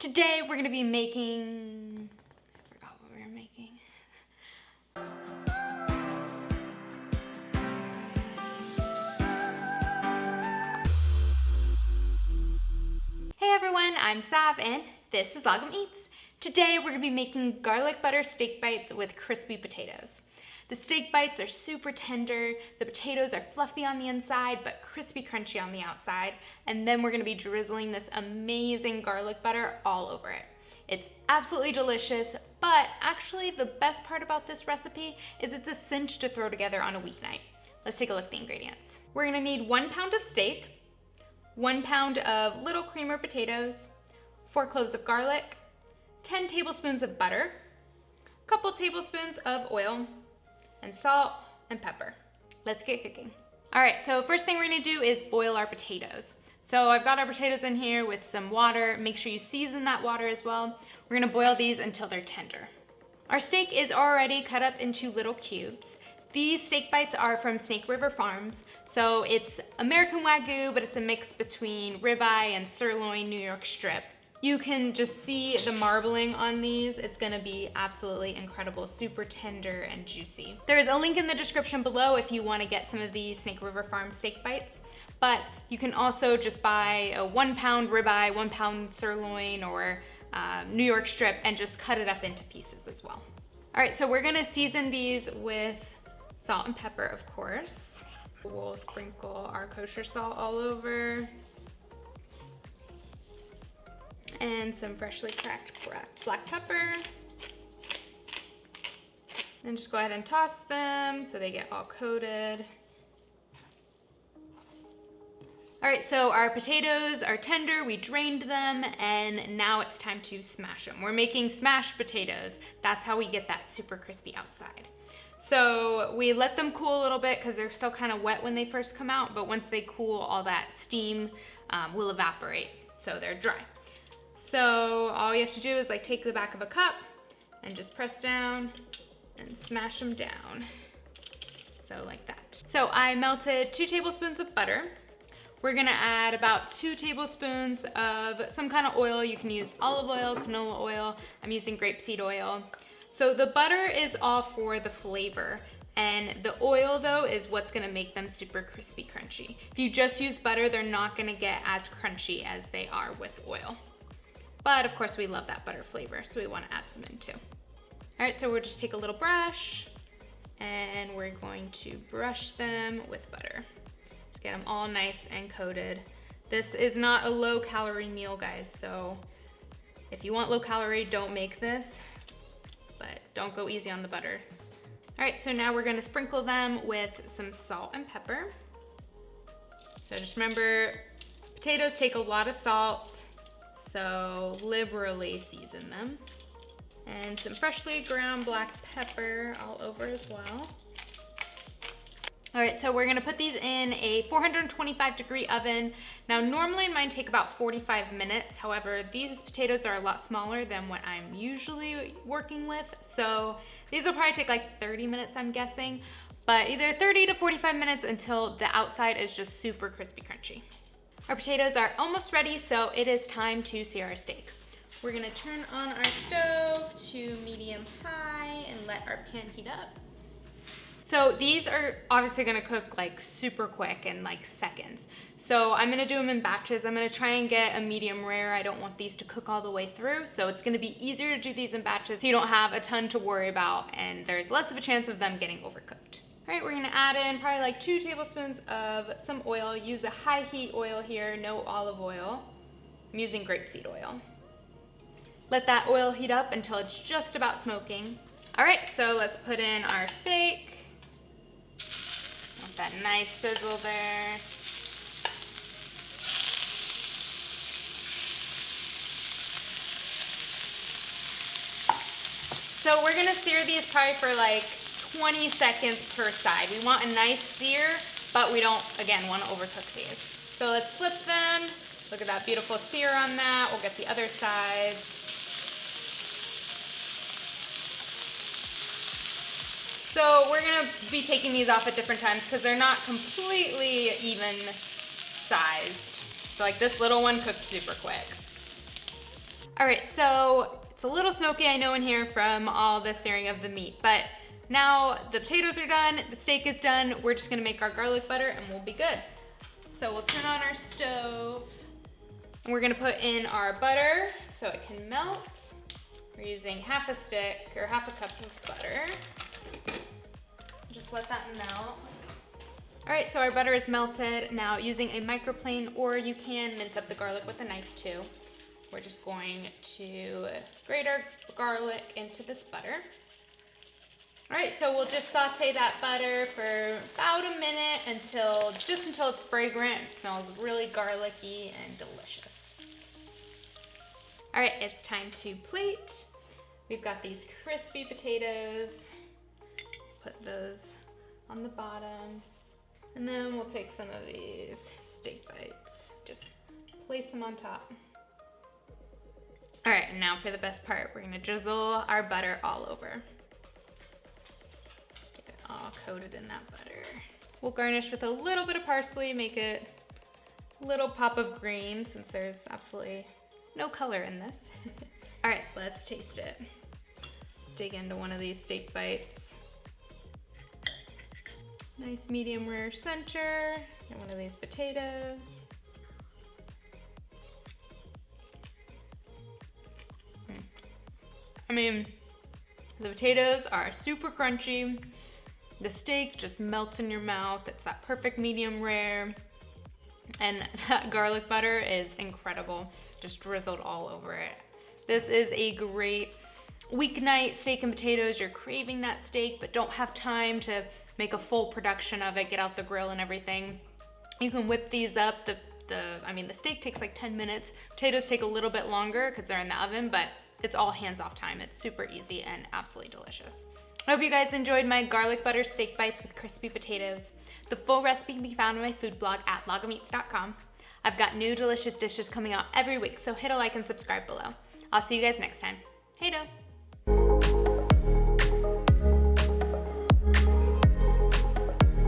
Today we're gonna be making, I forgot what we were making. Hey everyone, I'm Sav and this is Lagom Eats. Today we're gonna be making garlic butter steak bites with crispy potatoes. The steak bites are super tender, the potatoes are fluffy on the inside but crispy crunchy on the outside, and then we're gonna be drizzling this amazing garlic butter all over it. It's absolutely delicious, but actually the best part about this recipe is it's a cinch to throw together on a weeknight. Let's take a look at the ingredients. We're gonna need 1 pound of steak, 1 pound of little creamer potatoes, 4 cloves of garlic, 10 tablespoons of butter, a couple tablespoons of oil, and salt and pepper. Let's get cooking. All right, so first thing we're gonna do is boil our potatoes. So I've got our potatoes in here with some water. Make sure you season that water as well. We're gonna boil these until they're tender. Our steak is already cut up into little cubes. These steak bites are from Snake River Farms. So it's American Wagyu, but it's a mix between ribeye and sirloin New York strip. You can just see the marbling on these. It's gonna be absolutely incredible, super tender and juicy. There's a link in the description below if you wanna get some of these Snake River Farm steak bites, but you can also just buy a 1 pound ribeye, 1 pound sirloin, or New York strip and just cut it up into pieces as well. All right, so we're gonna season these with salt and pepper, of course. We'll sprinkle our kosher salt all over. And some freshly cracked black pepper. And just go ahead and toss them so they get all coated. All right, so our potatoes are tender, we drained them, and now it's time to smash them. We're making smashed potatoes. That's how we get that super crispy outside. So we let them cool a little bit because they're still kind of wet when they first come out, but once they cool, all that steam will evaporate, so they're dry. So all you have to do is like take the back of a cup and just press down and smash them down. So like that. So I melted 2 tablespoons of butter. We're gonna add about 2 tablespoons of some kind of oil. You can use olive oil, canola oil. I'm using grapeseed oil. So the butter is all for the flavor, and the oil though is what's gonna make them super crispy crunchy. If you just use butter, they're not gonna get as crunchy as they are with oil. But of course we love that butter flavor, so we wanna add some in too. All right, so we'll just take a little brush and we're going to brush them with butter. Just get them all nice and coated. This is not a low calorie meal, guys, so if you want low calorie, don't make this, but don't go easy on the butter. All right, so now we're gonna sprinkle them with some salt and pepper. So just remember, potatoes take a lot of salt, so liberally season them. And some freshly ground black pepper all over as well. All right, so we're gonna put these in a 425-degree oven. Now, normally mine take about 45 minutes. However, these potatoes are a lot smaller than what I'm usually working with. So these will probably take like 30 minutes, I'm guessing, but either 30 to 45 minutes until the outside is just super crispy crunchy. Our potatoes are almost ready, so it is time to sear our steak. We're gonna turn on our stove to medium high and let our pan heat up. So these are obviously gonna cook like super quick in like seconds. So I'm gonna do them in batches. I'm gonna try and get a medium rare. I don't want these to cook all the way through. So it's gonna be easier to do these in batches so you don't have a ton to worry about and there's less of a chance of them getting overcooked. All right, we're gonna add in probably like 2 tablespoons of some oil. Use a high heat oil here, no olive oil. I'm using grapeseed oil. Let that oil heat up until it's just about smoking. All right, so let's put in our steak. Want that nice sizzle there. So we're gonna sear these probably for like 20 seconds per side. We want a nice sear, but we don't, again, want to overcook these. So let's flip them. Look at that beautiful sear on that. We'll get the other side. So we're gonna be taking these off at different times because they're not completely even sized. So like this little one cooked super quick. All right, so it's a little smoky, I know, in here from all the searing of the meat, but now the potatoes are done, the steak is done, we're just gonna make our garlic butter and we'll be good. So we'll turn on our stove and we're gonna put in our butter so it can melt. We're using half a stick or half a cup of butter. Just let that melt. All right, so our butter is melted. Now using a microplane, or you can mince up the garlic with a knife too. We're just going to grate our garlic into this butter. All right, so we'll just saute that butter for about a minute until it's fragrant. It smells really garlicky and delicious. All right, it's time to plate. We've got these crispy potatoes. Put those on the bottom. And then we'll take some of these steak bites. Just place them on top. All right, now for the best part, we're gonna drizzle our butter all over. Get it all coated in that butter. We'll garnish with a little bit of parsley, make it a little pop of green since there's absolutely no color in this. All right, let's taste it. Let's dig into one of these steak bites. Nice medium rare center. Get one of these potatoes. I mean, the potatoes are super crunchy. The steak just melts in your mouth. It's that perfect medium rare. And that garlic butter is incredible. Just drizzled all over it. This is a great weeknight steak and potatoes. You're craving that steak, but don't have time to make a full production of it, get out the grill and everything. You can whip these up. The steak takes like 10 minutes. Potatoes take a little bit longer because they're in the oven, but it's all hands-off time. It's super easy and absolutely delicious. I hope you guys enjoyed my garlic butter steak bites with crispy potatoes. The full recipe can be found on my food blog at logofmeats.com. I've got new delicious dishes coming out every week, so hit a like and subscribe below. I'll see you guys next time. Hey-do!